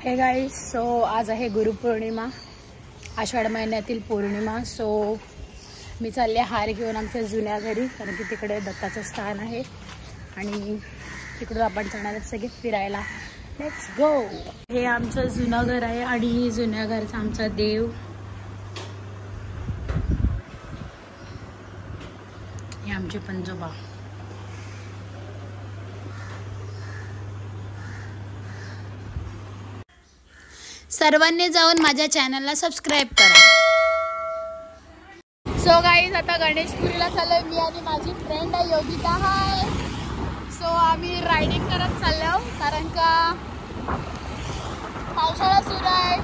Hey guys, so आज आहे गुरुपौर्णिमा, आषाढ महिन्यातील पौर्णिमा. सो मी चालले हार घेऊन आमच्या जुन्या घरी, कारण की तिकडे दत्ताचं स्थान आहे आणि तिकडून आपण जाणार सगळे फिरायला. Let's go. हे आमचं जुनं घर आहे आणि जुन्या घरचा आमचा देव. हे आमचे पंजोबा. सर्वांनी जाऊन माझ्या चॅनलला सबस्क्राईब करा. सो गाईज, आता गणेशपुरीला चाललोय मी आणि माझी फ्रेंड आहे योगिता. हाय. सो आम्ही रायडिंग करत चाललो, कारण का पावसाळा सुरू आहे,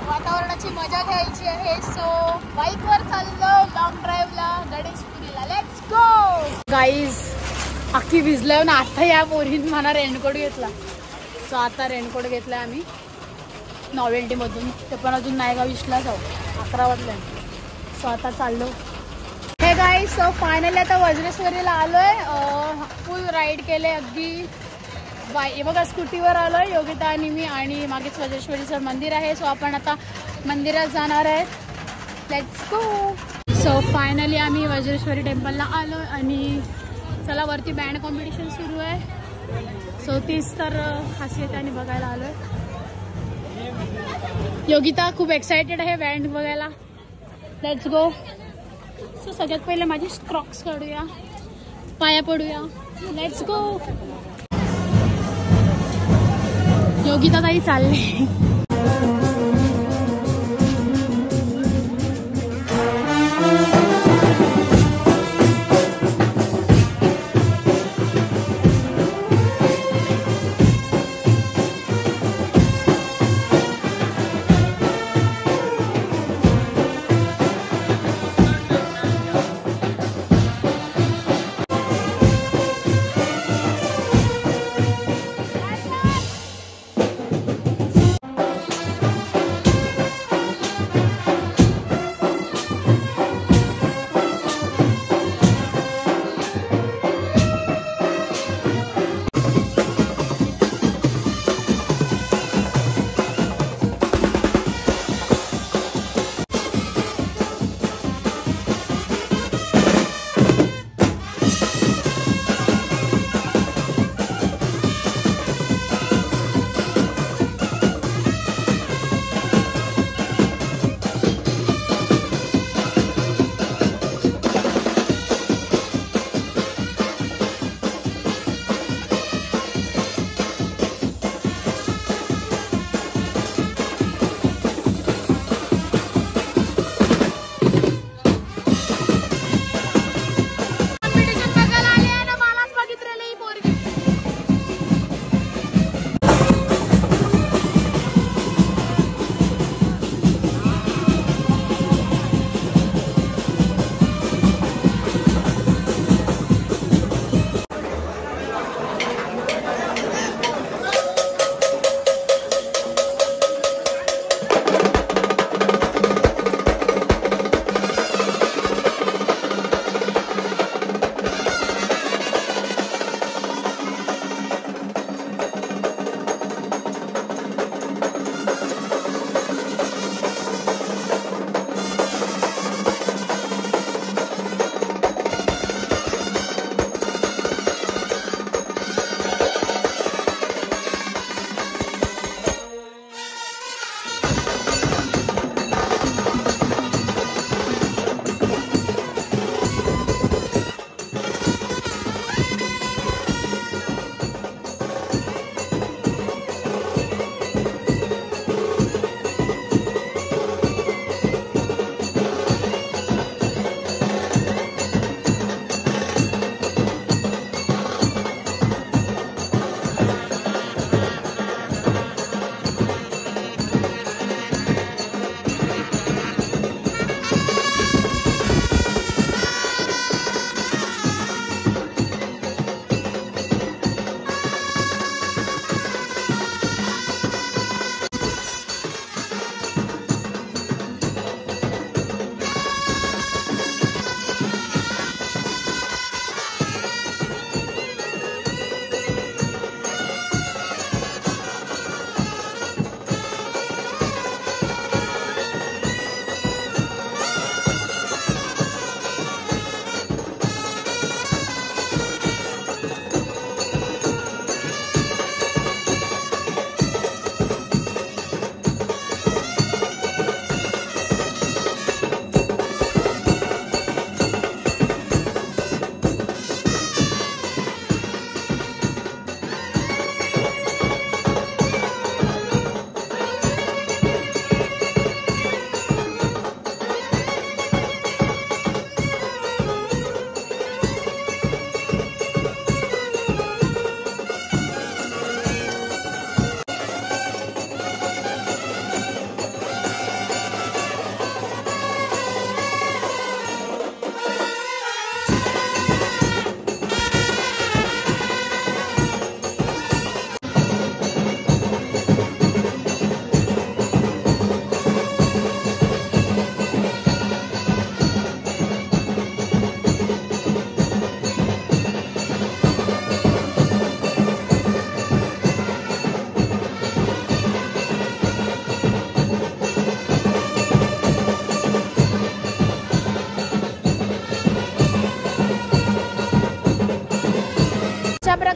वातावरणाची मजा घ्यायची आहे. सो बाईकवर चाललो लॉंग ड्राईव्हला गणेशपुरीला. Let's go. गाईज, अख्खी भिजलो ना. आता या पोरीने मला रेनकोट घेतला. सो आता रेनकोट घेतला आम्ही नॉवेल्टीमधून, ते पण अजून नायगाव इशला जाऊ. 11 वाजले. सो आता चाललो. हे गाईज, सो फायनली आता वज्रेश्वरीला आलोय. फुल राईड केले अगदी. हे बघा, स्कूटीवर आलोय योगिता आणि मी, आणि मागेच वज्रेश्वरीचं मंदिर आहे. सो आपण आता मंदिरात जाणार आहे. Let's go. सो फायनली आम्ही वज्रेश्वरी टेम्पलला आलो आणि चला, वरती बँड कॉम्पिटिशन सुरू आहे. सो तीच तर खासियत आहे आणि बघायला आलोय. योगिता खूप एक्साइटेड आहे बँड बघायला. Let's go. सो सगळ्यात पहिले माझी क्रॉक्स काढूया, पाया पडूया. Let's go. योगिता ताई चालली.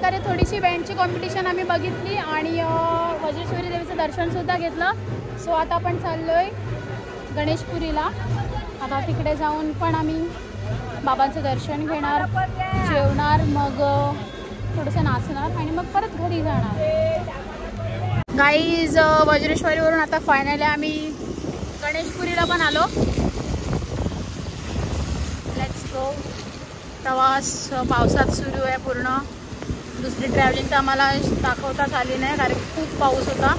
प्रकारे थोडीशी बँडची कॉम्पिटिशन आम्ही बघितली आणि वज्रेश्वरी देवीचं दर्शनसुद्धा घेतलं. सो आता आपण चाललो आहे गणेशपुरीला. आता तिकडे जाऊन पण आम्ही बाबांचं दर्शन घेणार, जेवणार, मग थोडंसं नाचणार आणि मग परत घरी जाणार. गाईज वज्रेश्वरीवरून आता फायनली आम्ही गणेशपुरीला पण आलो. Let's go. प्रवास पावसात सुरू आहे पूर्ण. दुसरी ट्रॅव्हलिंग तर आम्हाला दाखवताच आली नाही कारण खूप पाऊस होता.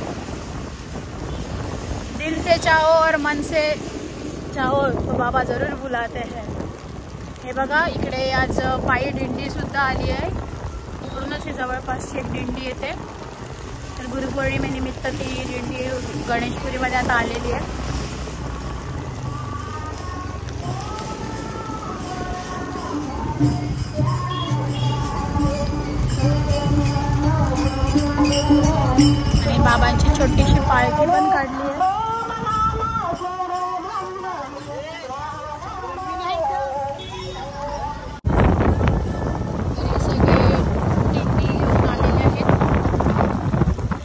दिल से चाहो और मन से चाहो तो बाबा जरूर बुलाते हैं. हे बघा इकडे आज पायी दिंडीसुद्धा आली आहे. पूर्णच जवळपासची एक दिंडी येते. तर गुरुपौर्णिमेनिमित्त ती दिंडी गणेशपुरीमध्ये आता आलेली आहे. आणि बाबांची छोटीशी पालखी पण काढली आहे. सगळे दिंडी येऊन आलेले आहेत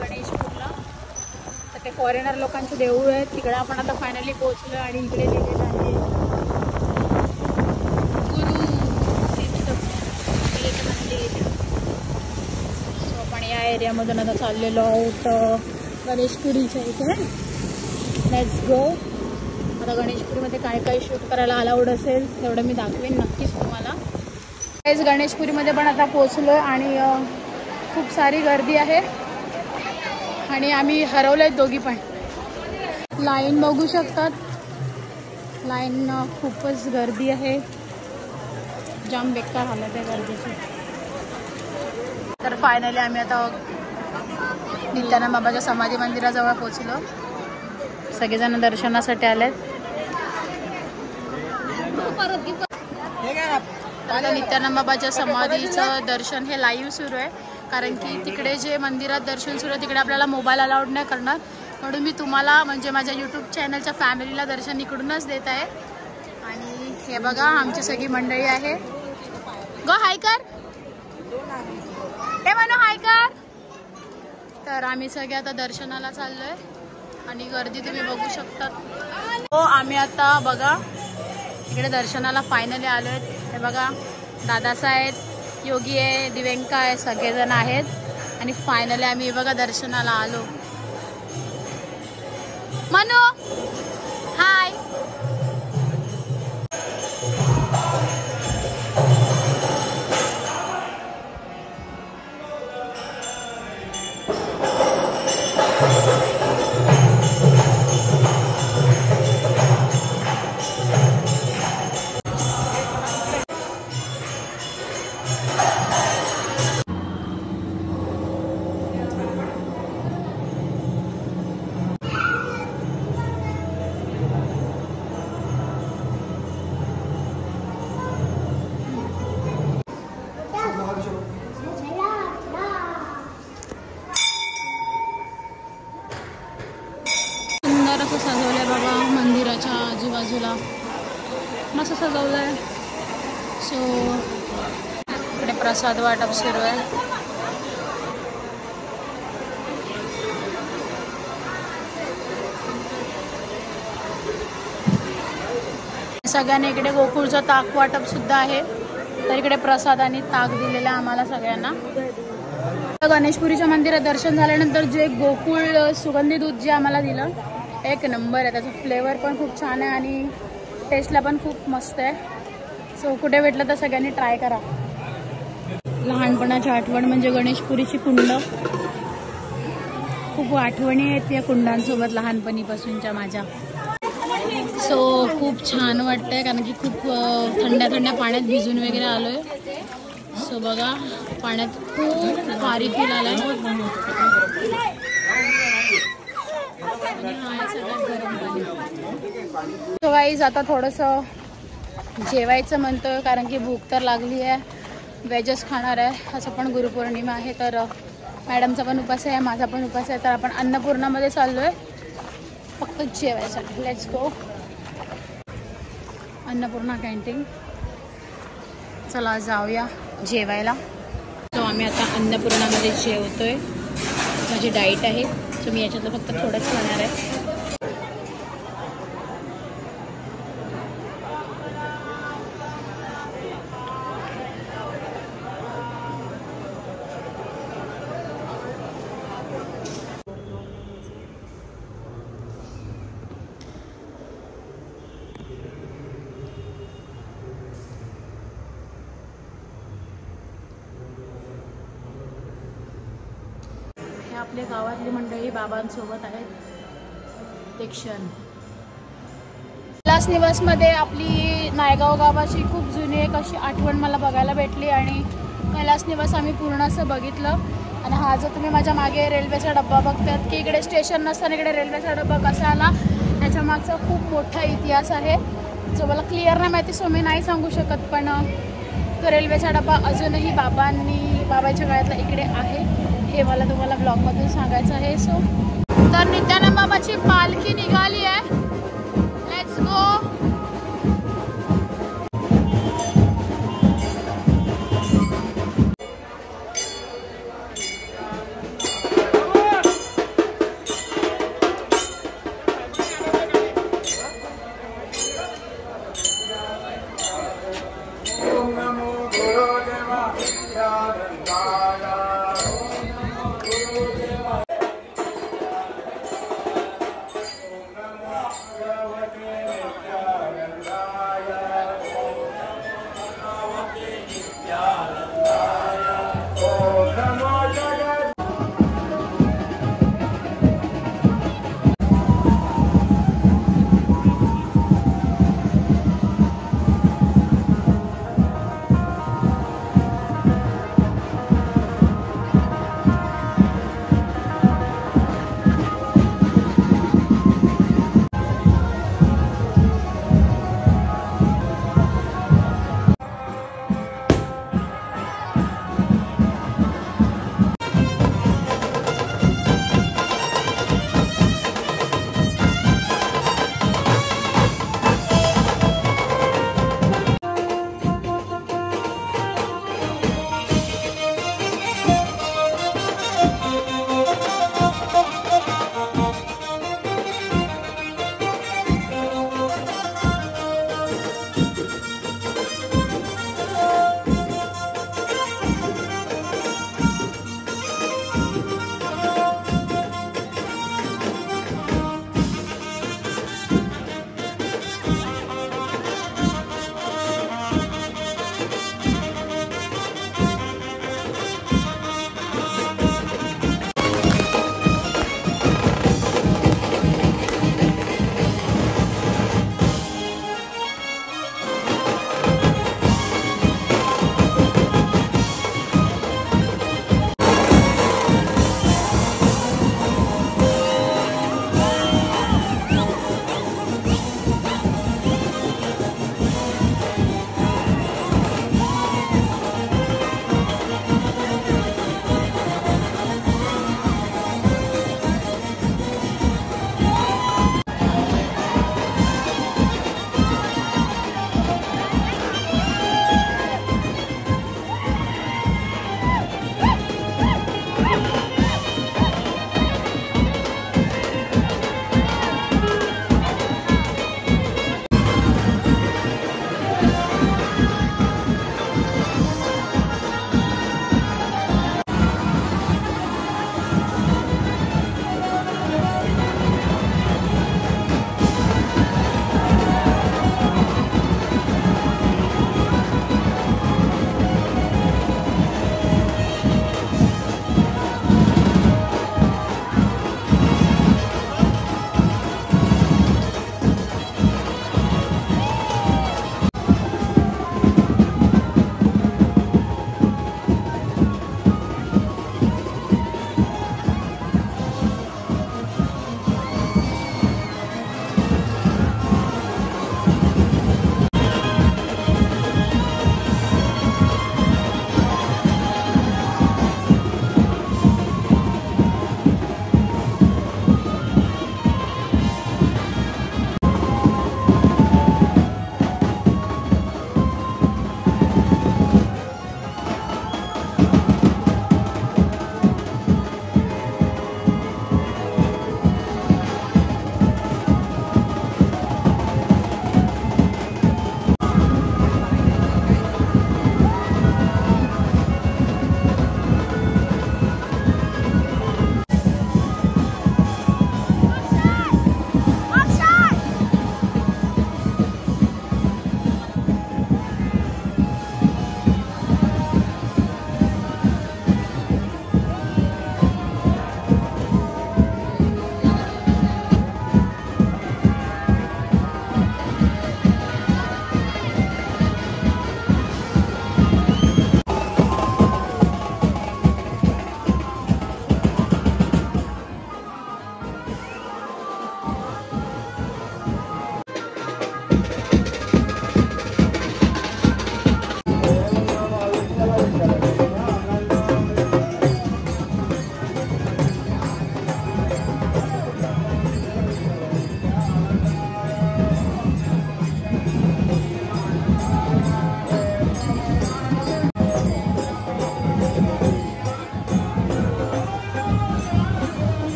गणेशपूरला. तर ते फॉरेनर लोकांचे देऊळ आहे. तिकडे आपण आता फायनली पोहोचलो आणि इकडे लिहिलेलं आहे गुरु सिद्ध मंदिर. या एरियामधून आता चाललेलो आहोत गणेशपुरीच्या इथे. Let's go. आता गणेशपुरीमध्ये काय काय शूट करायला अलाउड असेल तेवढं मी दाखवेन नक्कीच तुम्हाला. गणेशपुरीमध्ये पण आता पोचलो आणि खूप सारी गर्दी आहे आणि आम्ही हरवलो आहेत दोघी पण. लाईन बघू शकतात. लाईन खूपच गर्दी आहे. जाम बेकार हालत आहे गर्दीची. तर फायनली आम्ही आता नित्यानंद बाबाच्या समाधी मंदिराजवळ पोहोचलो. सगळेजण दर्शनासाठी आलेत. आता नित्यानंद बाबाच्या समाधीचं दर्शन हे लाईव्ह सुरू आहे कारण की तिकडे जे मंदिरात दर्शन सुरू आहे तिकडे आपल्याला मोबाईल अलाउड नाही करणार. म्हणून मी तुम्हाला म्हणजे माझ्या यूट्यूब चॅनलच्या फॅमिलीला दर्शन इकडूनच देत आहे. आणि हे बघा आमची सगळी मंडळी आहे. गो हाय कर. हे म्हणू हाय कर. तर आम्ही सगळे आता दर्शनाला चाललोय आणि गर्दी तुम्ही बघू शकता. हो आम्ही आता बघा इकडे दर्शनाला फायनली आलोय. हे बघा दादासाहेब, योगी आहे, दिव्यांका आहे, सगळेजण आहेत आणि फायनली आम्ही बघा दर्शनाला आलो. मनू हाय. असं सजवलंय बाबा मंदिराच्या आजूबाजूला मस्त सजवलंय. सो इकडे प्रसाद वाटप सुरू आहे. सगळ्यांनी इकडे गोकुळचं ताक वाटप सुद्धा आहे. तर इकडे प्रसाद आणि ताक दिलेलं आहे आम्हाला सगळ्यांना. गणेशपुरीच्या मंदिरात दर्शन झाल्यानंतर जे गोकुळ सुगंधी दूध जे आम्हाला दिलं एक नंबर आहे. त्याचं फ्लेवर पण खूप छान आहे आणि टेस्टला पण खूप मस्त आहे. सो कुठे भेटलं तर सगळ्यांनी ट्राय करा. लहानपणाची आठवण म्हणजे गणेशपुरीची कुंड. खूप आठवणी आहेत या कुंडांसोबत लहानपणीपासूनच्या माझ्या. सो खूप छान वाटतंय कारण की खूप थंड्या थंड्या पाण्यात भिजून वगैरे आलोय. सो बघा पाण्यात खूप भारी फील आलाय. सो गाईज आता थोडंसं जेवायचं म्हणतोय कारण की भूक तर लागली आहे. व्हेजच खाणार आहे. असं पण गुरुपौर्णिमा आहे तर मॅडमचा पण उपास आहे, माझा पण उपास आहे. तर आपण अन्नपूर्णामध्ये चाललोय फक्त जेवायसाठी. Let's go. अन्नपूर्णा कॅन्टीन. चला जाऊया जेवायला. सो आम्ही आता अन्नपूर्णामध्ये जेवतोय. माझी डाईट आहे, तर मी याच्यातलं फक्त थोडंच खाणार आहे. आपल्या गावातली मंडळी बाबांसोबत आहेत. ते क्षण कैलास निवासमध्ये आपली नायगाव गावाची खूप जुनी एक अशी आठवण मला बघायला भेटली आणि कैलास निवास आम्ही पूर्ण असं बघितलं. आणि हा जो तुम्ही माझ्या मागे रेल्वेचा डब्बा बघतात की इकडे स्टेशन नसताना इकडे रेल्वेचा डब्बा कसा आला, त्याच्या मागचा खूप मोठा इतिहास आहे जो मला क्लिअर नाही माहिती, सो मी नाही सांगू शकत. पण तो रेल्वेचा डब्बा अजूनही बाबाच्या काळातला इकडे आहे, हे मला तुम्हाला ब्लॉगमधून सांगायचं आहे. सो तर नित्यानंद बाबाची पालखी निघाली आहे. Let's go.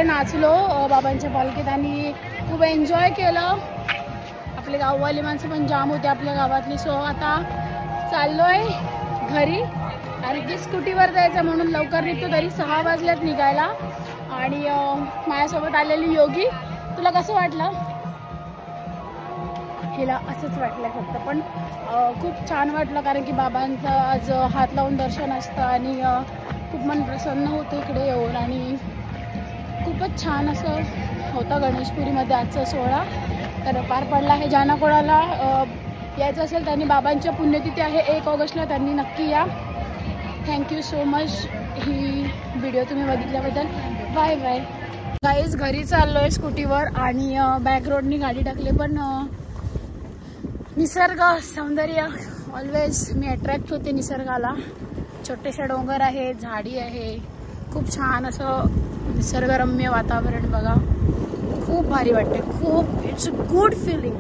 सगळे नाचलो बाबांच्या पालखीत आणि खूप एन्जॉय केलं. आपले गाववाली माणसं पण जाम होते आपल्या गावातली. सो आता चाललोय घरी आणि ती स्कूटीवर जायचं म्हणून लवकर निघतो. तरी 6 वाजल्यात निघायला. आणि माझ्यासोबत आलेली योगी. तुला कसं वाटलं? हिला असंच वाटलं फक्त, पण खूप छान वाटलं कारण की बाबांचं आज हात लावून दर्शन असतं आणि खूप मन प्रसन्न होतं इकडे येऊन. आणि खूपच छान असं होतं गणेशपुरीमध्ये आजचा सोहळा तर पार पडला आहे. ज्यांना कोणाला यायचं असेल त्यांनी, बाबांच्या पुण्यतिथी आहे 1 ऑगस्टला, त्यांनी नक्की या. थँक्यू सो मच ही व्हिडिओ तुम्ही बघितल्याबद्दल. Bye bye. गाईज घरी चाललोय स्कूटीवर आणि बॅक रोडनी गाडी टाकली. पण निसर्ग सौंदर्य ऑलवेज मी अट्रॅक्ट होते निसर्गाला. छोटेसे डोंगर आहे, झाडी आहे, खूप छान असं निसर्गरम्य वातावरण बघा. खूप भारी वाटते, खूप. It's a good feeling.